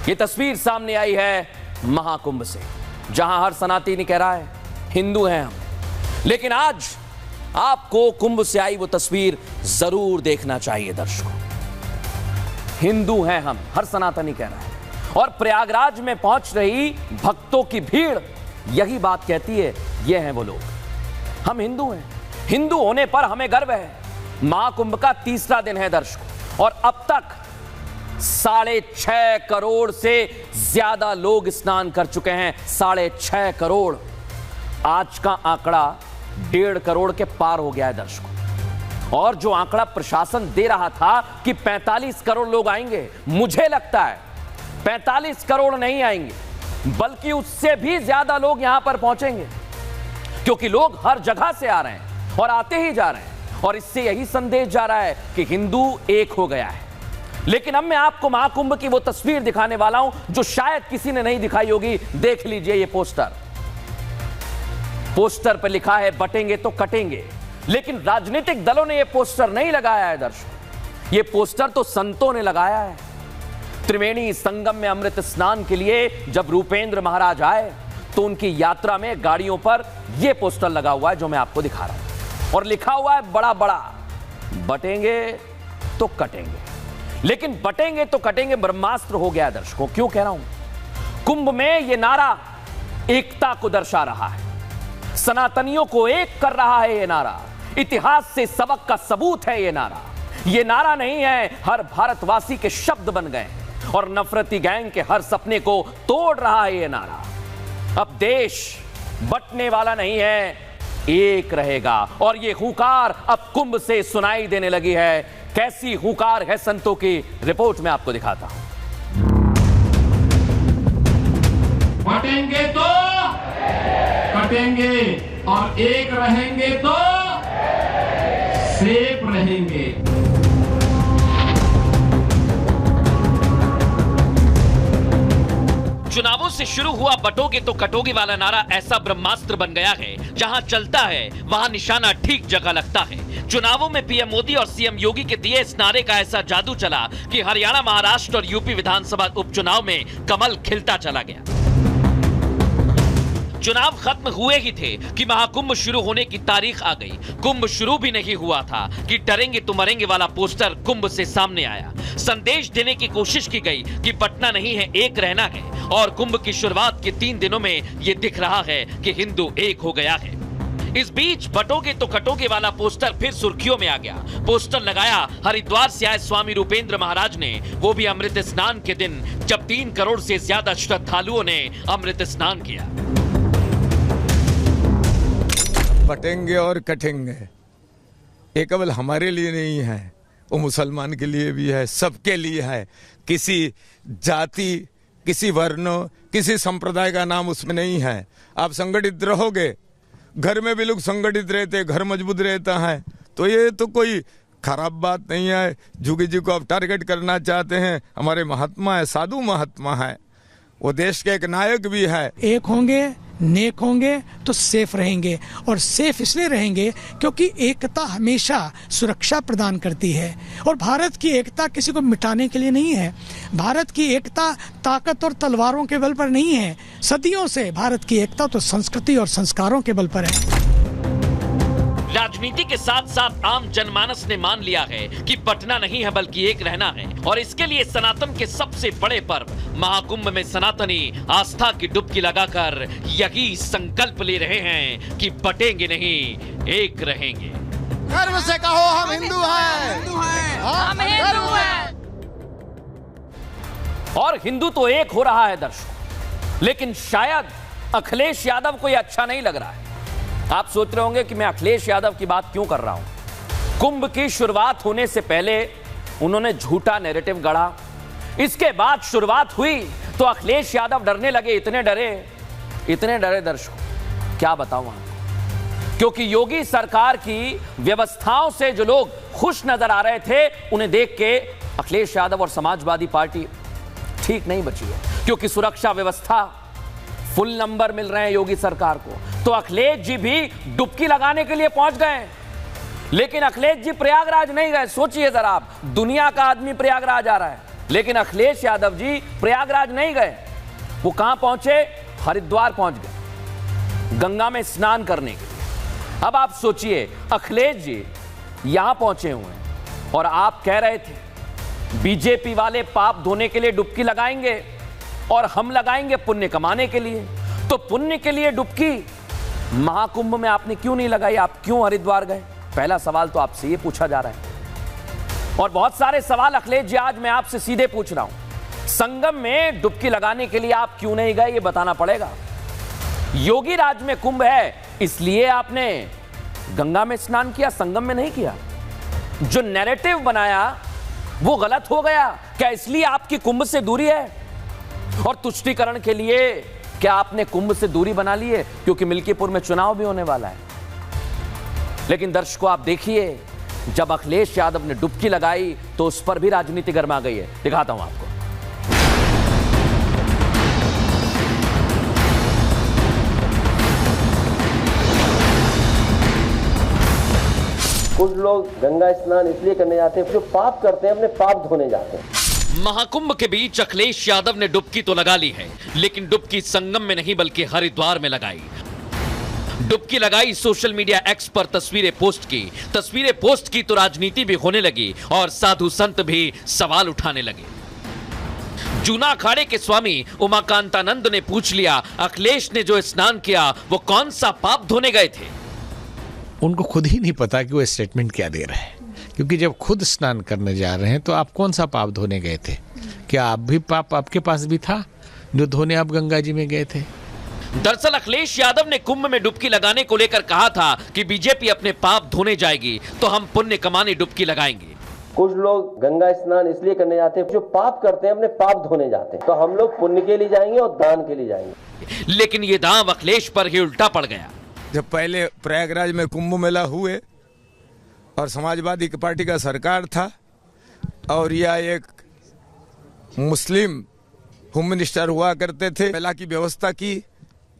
ये तस्वीर सामने आई है महाकुंभ से, जहां हर सनातनी कह रहा है हिंदू हैं हम, लेकिन आज आपको कुंभ से आई वो तस्वीर जरूर देखना चाहिए दर्शकों। हिंदू हैं हम, हर सनातनी कह रहा है, और प्रयागराज में पहुंच रही भक्तों की भीड़ यही बात कहती है, ये हैं वो लोग, हम हिंदू हैं, हिंदू होने पर हमें गर्व है। महाकुंभ का तीसरा दिन है दर्शकों, और अब तक 6.5 करोड़ से ज्यादा लोग स्नान कर चुके हैं। 6.5 करोड़, आज का आंकड़ा 1.5 करोड़ के पार हो गया है दर्शकों। और जो आंकड़ा प्रशासन दे रहा था कि 45 करोड़ लोग आएंगे, मुझे लगता है 45 करोड़ नहीं आएंगे, बल्कि उससे भी ज्यादा लोग यहां पर पहुंचेंगे, क्योंकि लोग हर जगह से आ रहे हैं और आते ही जा रहे हैं, और इससे यही संदेश जा रहा है कि हिंदू एक हो गया है। लेकिन अब मैं आपको महाकुंभ की वो तस्वीर दिखाने वाला हूं जो शायद किसी ने नहीं दिखाई होगी। देख लीजिए ये पोस्टर पर लिखा है बटेंगे तो कटेंगे, लेकिन राजनीतिक दलों ने ये पोस्टर नहीं लगाया है दर्शकों, ये पोस्टर तो संतों ने लगाया है। त्रिवेणी संगम में अमृत स्नान के लिए जब रूपेंद्र महाराज आए तो उनकी यात्रा में गाड़ियों पर यह पोस्टर लगा हुआ है जो मैं आपको दिखा रहा हूं, और लिखा हुआ है बड़ा बड़ा, बटेंगे तो कटेंगे। लेकिन बटेंगे तो कटेंगे ब्रह्मास्त्र हो गया दर्शकों। क्यों कह रहा हूं? कुंभ में यह नारा एकता को दर्शा रहा है, सनातनियों को एक कर रहा है यह नारा, इतिहास से सबक का सबूत है यह नारा। यह नारा नहीं है, हर भारतवासी के शब्द बन गए और नफरती गैंग के हर सपने को तोड़ रहा है यह नारा। अब देश बटने वाला नहीं है, एक रहेगा, और यह हुंकार अब कुंभ से सुनाई देने लगी है। कैसी हुंकार है संतों की, रिपोर्ट में आपको दिखाता हूं। बटेंगे तो कटेंगे और एक रहेंगे तो सेफ रहेंगे। चुनावों से शुरू हुआ बटोगे तो कटोगे वाला नारा ऐसा ब्रह्मास्त्र बन गया है, जहां चलता है वहां निशाना ठीक जगह लगता है। चुनावों में पीएम मोदी और सीएम योगी के दिए इस नारे का ऐसा जादू चला कि हरियाणा, महाराष्ट्र और यूपी विधानसभा उपचुनाव में कमल खिलता चला गया। चुनाव खत्म हुए ही थे कि महाकुंभ शुरू होने की तारीख आ गई। कुंभ शुरू भी नहीं हुआ था कि डरेंगे तो मरेंगे वाला पोस्टर कुंभ से सामने आया। संदेश देने की कोशिश की गई कि बटना नहीं है, एक रहना है, और कुंभ की शुरुआत के 3 दिनों में यह दिख रहा है कि हिंदू एक हो गया है। इस बीच बटोगे तो कटोगे वाला पोस्टर फिर सुर्खियों में आ गया। पोस्टर लगाया हरिद्वार से आए स्वामी रूपेंद्र महाराज ने, वो भी अमृत स्नान के दिन, जब 3 करोड़ से ज्यादा श्रद्धालुओं ने अमृत स्नान किया। बटेंगे और कटेंगे, ये केवल हमारे लिए नहीं है, वो मुसलमान के लिए भी है, सबके लिए है। किसी जाति, किसी वर्ण, किसी संप्रदाय का नाम उसमें नहीं है। आप संगठित रहोगे, घर में भी लोग संगठित रहते, घर मजबूत रहता है, तो ये तो कोई खराब बात नहीं है। जोगी जी को आप टारगेट करना चाहते हैं, हमारे महात्मा है, साधु महात्मा है, वो देश के एक नायक भी है। एक होंगे, नेक होंगे तो सेफ रहेंगे, और सेफ इसलिए रहेंगे क्योंकि एकता हमेशा सुरक्षा प्रदान करती है। और भारत की एकता किसी को मिटाने के लिए नहीं है। भारत की एकता ताकत और तलवारों के बल पर नहीं है। सदियों से भारत की एकता तो संस्कृति और संस्कारों के बल पर है। राजनीति के साथ साथ आम जनमानस ने मान लिया है कि बटना नहीं है बल्कि एक रहना है, और इसके लिए सनातन के सबसे बड़े पर्व महाकुंभ में सनातनी आस्था की डुबकी लगाकर यही संकल्प ले रहे हैं कि बटेंगे नहीं, एक रहेंगे। गर्व से कहो हम हिंदू हैं, हम हिंदू हैं। और हिंदू तो एक हो रहा है दर्शकों, लेकिन शायद अखिलेश यादव को यह अच्छा नहीं लग रहा है। आप सोच रहे होंगे कि मैं अखिलेश यादव की बात क्यों कर रहा हूं। कुंभ की शुरुआत होने से पहले उन्होंने झूठा नैरेटिव गढ़ा, इसके बाद शुरुआत हुई तो अखिलेश यादव डरने लगे। इतने डरे दर्शकों, क्या बताऊं आपको, क्योंकि योगी सरकार की व्यवस्थाओं से जो लोग खुश नजर आ रहे थे, उन्हें देख के अखिलेश यादव और समाजवादी पार्टी ठीक नहीं बची है, क्योंकि सुरक्षा व्यवस्था फुल नंबर मिल रहे हैं योगी सरकार को। तो अखिलेश जी भी डुबकी लगाने के लिए पहुंच गए, लेकिन अखिलेश जी प्रयागराज नहीं गए। सोचिए जरा आप, दुनिया का आदमी प्रयागराज आ रहा है, लेकिन अखिलेश यादव जी प्रयागराज नहीं गए। वो कहां पहुंचे? हरिद्वार पहुंच गए गंगा में स्नान करने के लिए। अब आप सोचिए, अखिलेश जी यहां पहुंचे हुए हैं और आप कह रहे थे बीजेपी वाले पाप धोने के लिए डुबकी लगाएंगे और हम लगाएंगे पुण्य कमाने के लिए। तो पुण्य के लिए डुबकी महाकुंभ में आपने क्यों नहीं लगाई? आप क्यों हरिद्वार गए? पहला सवाल तो आपसे ये पूछा जा रहा है। और बहुत सारे सवाल अखिलेश जी आज मैं आपसे सीधे पूछ रहा हूं। संगम में डुबकी लगाने के लिए आप क्यों नहीं गए? ये बताना पड़ेगा। योगी राज में कुंभ है इसलिए आपने गंगा में स्नान किया, संगम में नहीं किया। जो नैरेटिव बनाया वो गलत हो गया। क्या इसलिए आपकी कुंभ से दूरी है? और तुष्टीकरण के लिए क्या आपने कुंभ से दूरी बना ली है? क्योंकि मिल्कीपुर में चुनाव भी होने वाला है। लेकिन दर्शकों आप देखिए, जब अखिलेश यादव ने डुबकी लगाई तो उस पर भी राजनीति गर्मा गई है। दिखाता हूं आपको। कुछ लोग गंगा स्नान इसलिए करने जाते हैं, जो पाप करते हैं अपने पाप धोने जाते हैं। महाकुंभ के बीच अखिलेश यादव ने डुबकी तो लगा ली है, लेकिन डुबकी संगम में नहीं बल्कि हरिद्वार में लगाई। डुबकी लगाई, सोशल मीडिया एक्स पर तस्वीरें पोस्ट की तो राजनीति भी होने लगी और साधु संत भी सवाल उठाने लगे। जूना अखाड़े के स्वामी उमाकांतानंद ने पूछ लिया, अखिलेश ने जो स्नान किया वो कौन सा पाप धोने गए थे? उनको खुद ही नहीं पता कि वो स्टेटमेंट क्या दे रहे हैं, क्योंकि जब खुद स्नान करने जा रहे हैं तो आप कौन सा पाप धोने गए थे? क्या आप भी पाप आपके पास भी था जो धोने आप गंगा जी में गए थे? दरअसल अखिलेश यादव ने कुंभ में डुबकी लगाने को लेकर कहा था कि बीजेपी अपने पाप धोने जाएगी तो हम पुण्य कमाने डुबकी लगाएंगे। कुछ लोग गंगा स्नान इसलिए करने जाते हैं, जो पाप करते हैं अपने पाप धोने जाते हैं। तो हम लोग पुण्य के लिए जाएंगे और दान के लिए जाएंगे। लेकिन ये दांव अखिलेश पर ही उल्टा पड़ गया। जब पहले प्रयागराज में कुंभ मेला हुए और समाजवादी पार्टी का सरकार था और यह एक मुस्लिम होम मिनिस्टर हुआ करते थे, मेला की व्यवस्था की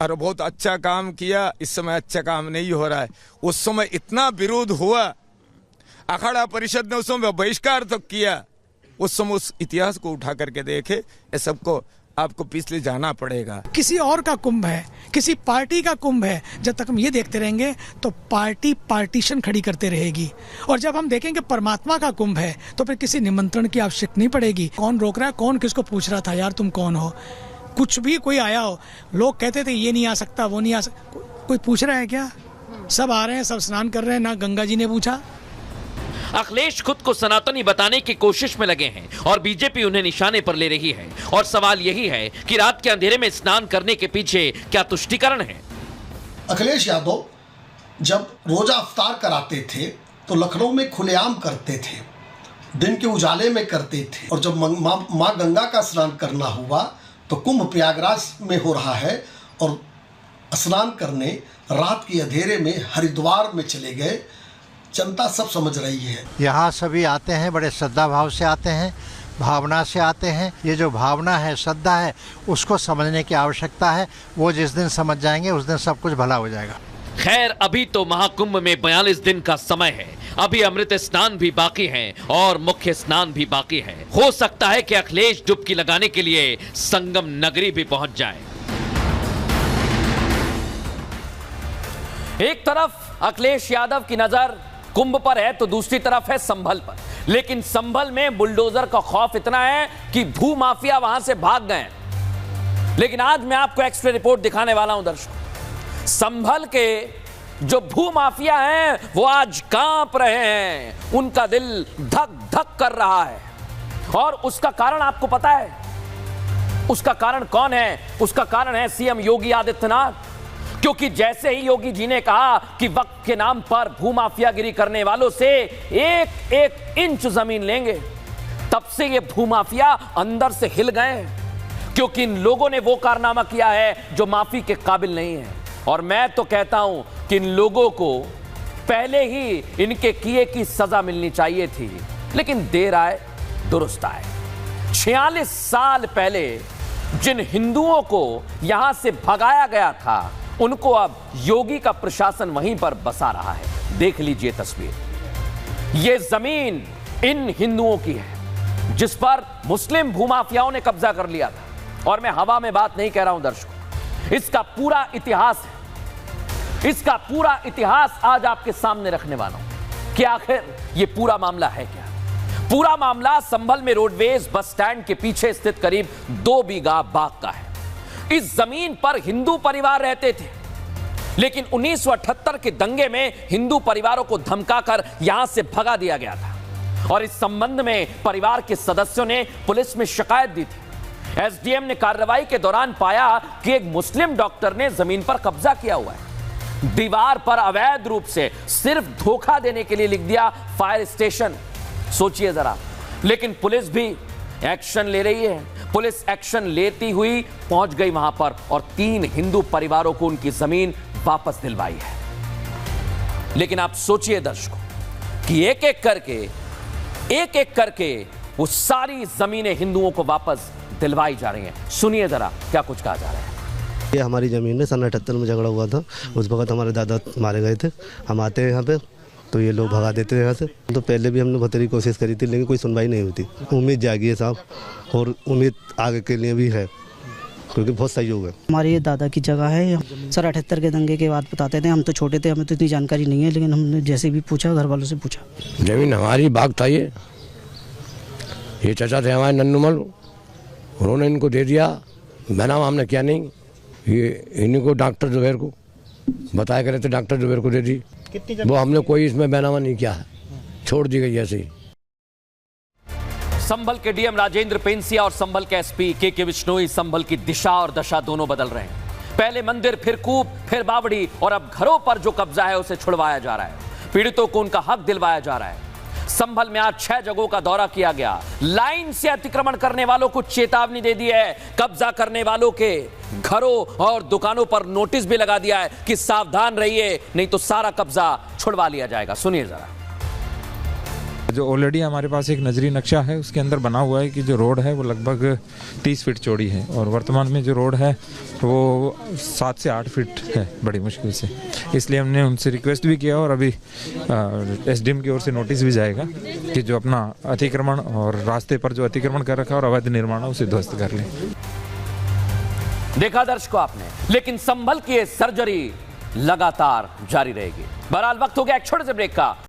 और बहुत अच्छा काम किया। इस समय अच्छा काम नहीं हो रहा है। उस समय इतना विरोध हुआ, अखाड़ा परिषद ने उस समय बहिष्कार तक किया। उस समय उस इतिहास को उठा करके देखे, ये सबको आपको पिछले जाना पड़ेगा। किसी और का कुंभ है, किसी पार्टी का कुंभ है, जब तक हम ये देखते रहेंगे तो पार्टी पार्टीशन खड़ी करते रहेगी। और जब हम देखेंगे परमात्मा का कुंभ है तो फिर किसी निमंत्रण की आवश्यकता नहीं पड़ेगी। कौन रोक रहा है? कौन किसको पूछ रहा था यार तुम कौन हो? कुछ भी कोई आया हो, लोग कहते थे ये नहीं आ सकता, वो नहीं आ सकता, कोई पूछ रहा है क्या? सब आ रहे हैं, सब स्नान कर रहे हैं, ना गंगा जी ने पूछा। अखिलेश खुद को सनातनी बताने की कोशिश में लगे हैं और बीजेपी उन्हें निशाने पर ले रही है। और सवाल यही है कि रात के अंधेरे में स्नान करने के पीछे क्या तुष्टीकरण है? अखिलेश यादव जब रोजा अफ्तार कराते थे तो लखनऊ में खुलेआम करते थे, दिन के उजाले में करते थे। और जब माँ गंगा का स्नान करना हुआ तो कुंभ प्रयागराज में हो रहा है और स्नान करने रात के अंधेरे में हरिद्वार में चले गए। जनता सब समझ रही है। यहाँ सभी आते हैं, बड़े श्रद्धा भाव से आते हैं, भावना से आते हैं। ये जो भावना है, श्रद्धा है, उसको समझने की आवश्यकता है। वो जिस दिन समझ जाएंगे उस दिन सब कुछ भला हो जाएगा। खैर, अभी तो महाकुंभ में 42 दिन का समय है। अभी अमृत स्नान भी बाकी है और मुख्य स्नान भी बाकी है। हो सकता है कि अखिलेश डुबकी लगाने के लिए संगम नगरी भी पहुंच जाए। एक तरफ अखिलेश यादव की नजर कुंभ पर है तो दूसरी तरफ है संभल पर। लेकिन संभल में बुलडोजर का खौफ इतना है कि भू माफिया वहां से भाग गए। लेकिन आज मैं आपको एक्स्ट्रा रिपोर्ट दिखाने वाला हूं दर्शकों। संभल के जो भू माफिया हैं वो आज कांप रहे हैं, उनका दिल धक धक कर रहा है। और उसका कारण आपको पता है? उसका कारण कौन है? उसका कारण है सीएम योगी आदित्यनाथ। क्योंकि जैसे ही योगी जी ने कहा कि वक्त के नाम पर भूमाफियागिरी करने वालों से एक एक इंच जमीन लेंगे, तब से ये भूमाफिया अंदर से हिल गए। क्योंकि इन लोगों ने वो कारनामा किया है जो माफी के काबिल नहीं है। और मैं तो कहता हूं कि इन लोगों को पहले ही इनके किए की सजा मिलनी चाहिए थी, लेकिन देर आए दुरुस्त आए। 46 साल पहले जिन हिंदुओं को यहां से भगाया गया था, उनको अब योगी का प्रशासन वहीं पर बसा रहा है। देख लीजिए तस्वीर, ये जमीन इन हिंदुओं की है। जिस पर मुस्लिम भूमाफियाओं ने कब्जा कर लिया था। और मैं हवा में बात नहीं कह रहा हूं दर्शकों, इसका पूरा इतिहास है, इसका पूरा इतिहास आज आपके सामने रखने वाला हूं कि आखिर यह पूरा मामला है क्या। पूरा मामला संभल में रोडवेज बस स्टैंड के पीछे स्थित करीब 2 बीघा बाग का है। इस जमीन पर हिंदू परिवार रहते थे, लेकिन 1978 के दंगे में हिंदू परिवारों को धमकाकर यहां से भगा दिया गया था और इस संबंध में परिवार के सदस्यों ने पुलिस में शिकायत दी थी। एसडीएम ने कार्रवाई के दौरान पाया कि एक मुस्लिम डॉक्टर ने जमीन पर कब्जा किया हुआ है। दीवार पर अवैध रूप से सिर्फ धोखा देने के लिए लिख दिया फायर स्टेशन। सोचिए जरा, लेकिन पुलिस भी एक्शन ले रही है। पुलिस एक्शन लेती हुई पहुंच गई वहां पर और 3 हिंदू परिवारों को उनकी जमीन वापस दिलवाई है। लेकिन आप सोचिए दर्शकों कि एक एक करके वो सारी जमीनें हिंदुओं को वापस दिलवाई जा रही हैं। सुनिए जरा क्या कुछ कहा जा रहा है। ये हमारी ज़मीन है, सन 78 में झगड़ा हुआ था। उस वक्त हमारे दादा मारे गए थे। हम आते हैं यहाँ पे तो ये लोग भगा देते हैं यहाँ से। तो पहले भी हमने बतेरी कोशिश करी थी, लेकिन कोई सुनवाई नहीं होती। उम्मीद जागी है साहब, और उम्मीद आगे के लिए भी है, क्योंकि बहुत सहयोग है। हमारे ये दादा की जगह है। सर 78 के दंगे के बाद बताते थे, हम तो छोटे थे, हमें तो इतनी जानकारी नहीं है, लेकिन हमने जैसे भी पूछा, घर वालों से पूछा। जमीन हमारी बाग था। ये चाचा थे हमारे नन्नूमल, उन्होंने इनको दे दिया। बैनामा हमने किया नहीं, ये इन्हीं को डॉक्टर जुबैर को बताया करे थे, डॉक्टर जुबैर को दे दी। वो हमने कोई इसमें बैनामा नहीं किया है, छोड़ दी गई ऐसे ही। संभल के डीएम राजेंद्र पेंसिया और संभल के एसपी के विश्नोई संभल की दिशा और दशा दोनों बदल रहे हैं। पहले मंदिर, फिर कूप, फिर बावड़ी और अब घरों पर जो कब्जा है उसे छुड़वाया जा रहा है। पीड़ितों को उनका हक दिलवाया जा रहा है। संभल में आज 6 जगहों का दौरा किया गया। लाइन से अतिक्रमण करने वालों को चेतावनी दे दी है। कब्जा करने वालों के घरों और दुकानों पर नोटिस भी लगा दिया है कि सावधान रहिए, नहीं तो सारा कब्जा छुड़वा लिया जाएगा। सुनिए जरा। जो ऑलरेडी हमारे पास एक नजरी नक्शा है, उसके अंदर बना हुआ है कि जो रोड है वो लगभग 30 फीट चौड़ी है और वर्तमान में जो रोड है वो 7 से 8 फीट है, बड़ी मुश्किल से। इसलिए हमने उनसे रिक्वेस्ट भी किया और अभी एसडीएम की ओर से नोटिस भी जाएगा कि जो अपना अतिक्रमण और रास्ते पर जो अतिक्रमण कर रखा है और अवैध निर्माण है उसे ध्वस्त कर लें। देखा दर्शकों आपने, लेकिन संभल की सर्जरी लगातार जारी रहेगी। बहरहाल वक्त हो गया एक छोटे से ब्रेक का।